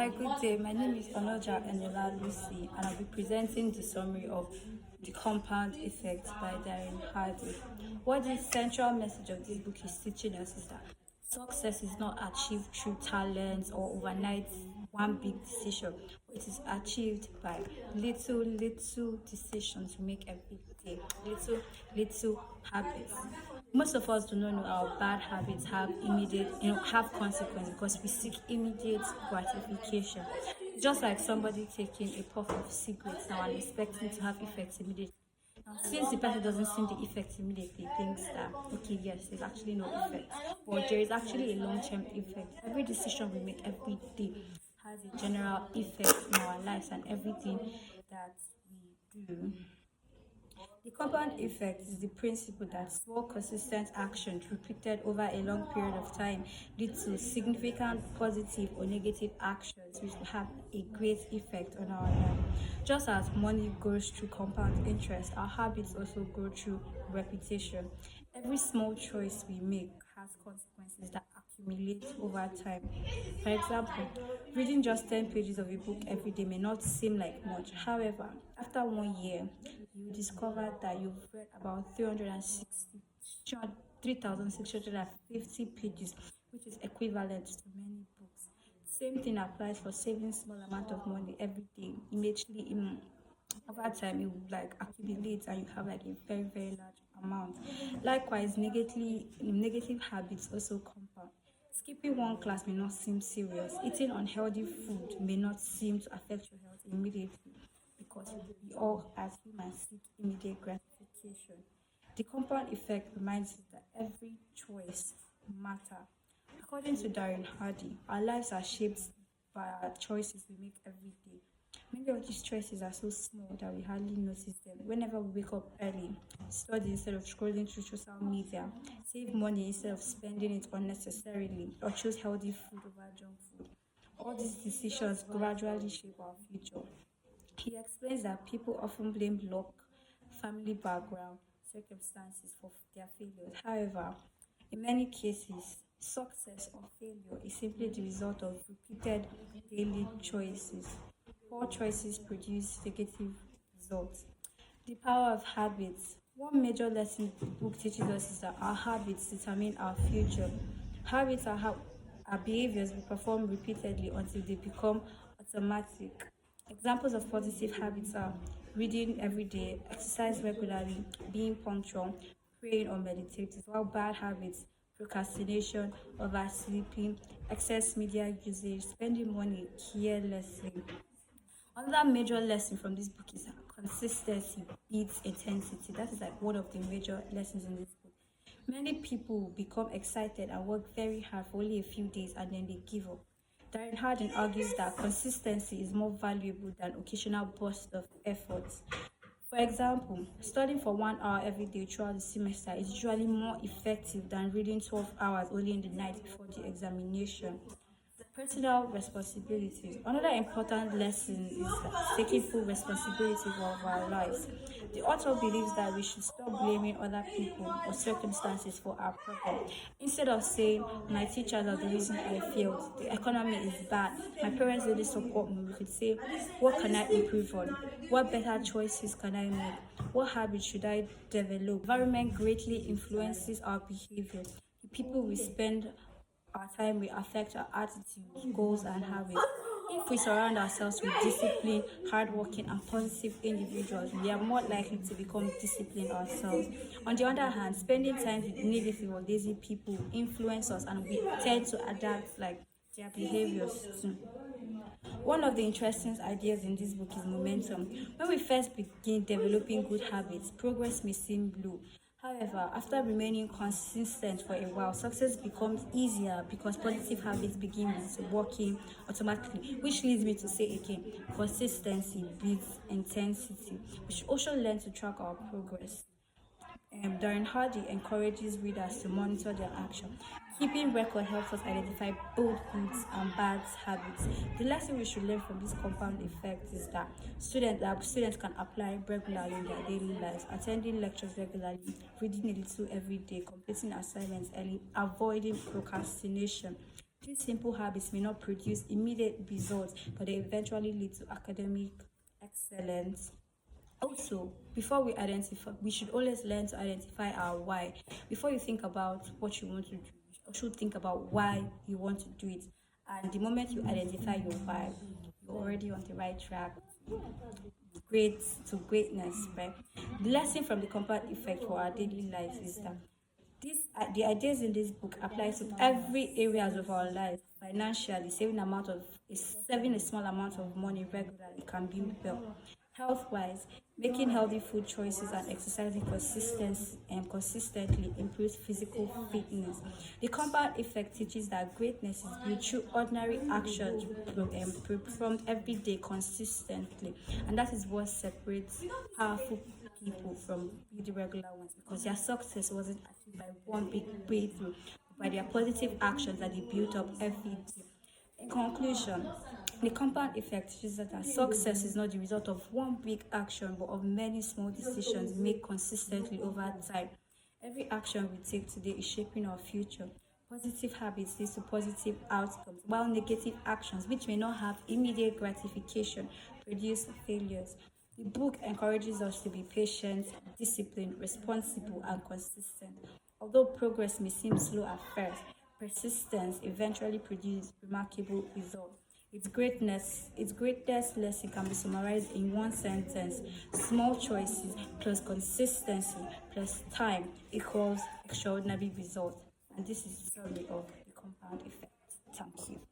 Hi, good day. My name is Onoja Enela Lucy, and I'll be presenting the summary of The Compound Effect by Darren Hardy. What the central message of this book is teaching us is that success is not achieved through talent or overnight one big decision. It is achieved by little decisions we make every day, little habits. Most of us do not know our bad habits have have consequences because we seek immediate gratification. Just like somebody taking a puff of cigarettes now and expecting to have effects immediately. Now, since the person doesn't see the effect immediately, thinks that okay, yes, there's actually no effect, but there is actually a long-term effect. Every decision we make every day has a general effect in our lives and everything that we do. The compound effect is the principle that small consistent actions repeated over a long period of time lead to significant positive or negative actions which will have a great effect on our life. Just as money grows through compound interest, our habits also grow through repetition. Every small choice we make has consequences that accumulate over time. For example, reading just 10 pages of a book every day may not seem like much. However, after 1 year, you discover that you've read about 3,650 pages, which is equivalent to many books. Same thing applies for saving small amount of money every day. Immediately, over time, it will like accumulate and you have like a very large amount. Likewise, negative habits also compound. Skipping one class may not seem serious. Eating unhealthy food may not seem to affect your health immediately because we all, as humans, seek immediate gratification. The compound effect reminds us that every choice matters. According to Darren Hardy, our lives are shaped by our choices we make every day. Many of these choices are so small that we hardly notice them. Whenever we wake up early, study instead of scrolling through social media, save money instead of spending it unnecessarily, or choose healthy food over junk food. All these decisions gradually shape our future. He explains that people often blame luck, family background, circumstances for their failures. However, in many cases, success or failure is simply the result of repeated daily choices. Poor choices produce negative results. The power of habits. One major lesson the book teaches us is that our habits determine our future. Habits are how our behaviors we perform repeatedly until they become automatic. Examples of positive habits are reading every day, exercise regularly, being punctual, praying or meditating, while bad habits, procrastination, oversleeping, excess media usage, spending money carelessly. Another major lesson from this book is that consistency beats intensity. That is like one of the major lessons in this book. Many people become excited and work very hard for only a few days and then they give up. Darren Hardin argues that consistency is more valuable than occasional bursts of effort. For example, studying for 1 hour every day throughout the semester is usually more effective than reading 12 hours only in the night before the examination. Personal responsibilities. Another important lesson is taking full responsibility of our lives. The author believes that we should stop blaming other people or circumstances for our problem. Instead of saying, my teachers are the reason I failed, the economy is bad, my parents didn't support me, we could say, what can I improve on? What better choices can I make? What habits should I develop? Environment greatly influences our behavior. The people we spend our time will affect our attitudes, goals, and habits. If we surround ourselves with disciplined, hardworking, and positive individuals, we are more likely to become disciplined ourselves. On the other hand, spending time with negative or lazy people influence us, and we tend to adapt like their behaviors too. One of the interesting ideas in this book is momentum. When we first begin developing good habits, progress may seem low. However, after remaining consistent for a while, success becomes easier because positive habits begin working automatically, which leads me to say again, consistency beats intensity. We should also learn to track our progress. Darren Hardy encourages readers to monitor their action. Keeping record helps us identify both good and bad habits. The lesson we should learn from this compound effect is that students can apply regularly in their daily lives, attending lectures regularly, reading a little every day, completing assignments early, avoiding procrastination. These simple habits may not produce immediate results, but they eventually lead to academic excellence. Also, before we identify, we should always learn to identify our why. Before you think about what you want to do, you should think about why you want to do it. And the moment you identify your why, you're already on the right track great to greatness, right? The lesson from the compound effect for our daily lives is that the ideas in this book apply to every areas of our life. Financially, saving a small amount of money regularly can build wealth. Health wise, making healthy food choices and exercising consistently improves physical fitness. The compound effect teaches that greatness is built through ordinary actions performed every day consistently, and that is what separates powerful people from the regular ones, because their success wasn't achieved by one big breakthrough, but by their positive actions that they built up every day. In conclusion, the compound effect teaches that our success is not the result of one big action, but of many small decisions made consistently over time. Every action we take today is shaping our future. Positive habits lead to positive outcomes, while negative actions, which may not have immediate gratification, produce failures. The book encourages us to be patient, disciplined, responsible, and consistent. Although progress may seem slow at first, persistence eventually produces remarkable results. Its greatest lesson can be summarized in one sentence: small choices plus consistency plus time equals extraordinary results. And this is the summary of the compound effect. Thank you.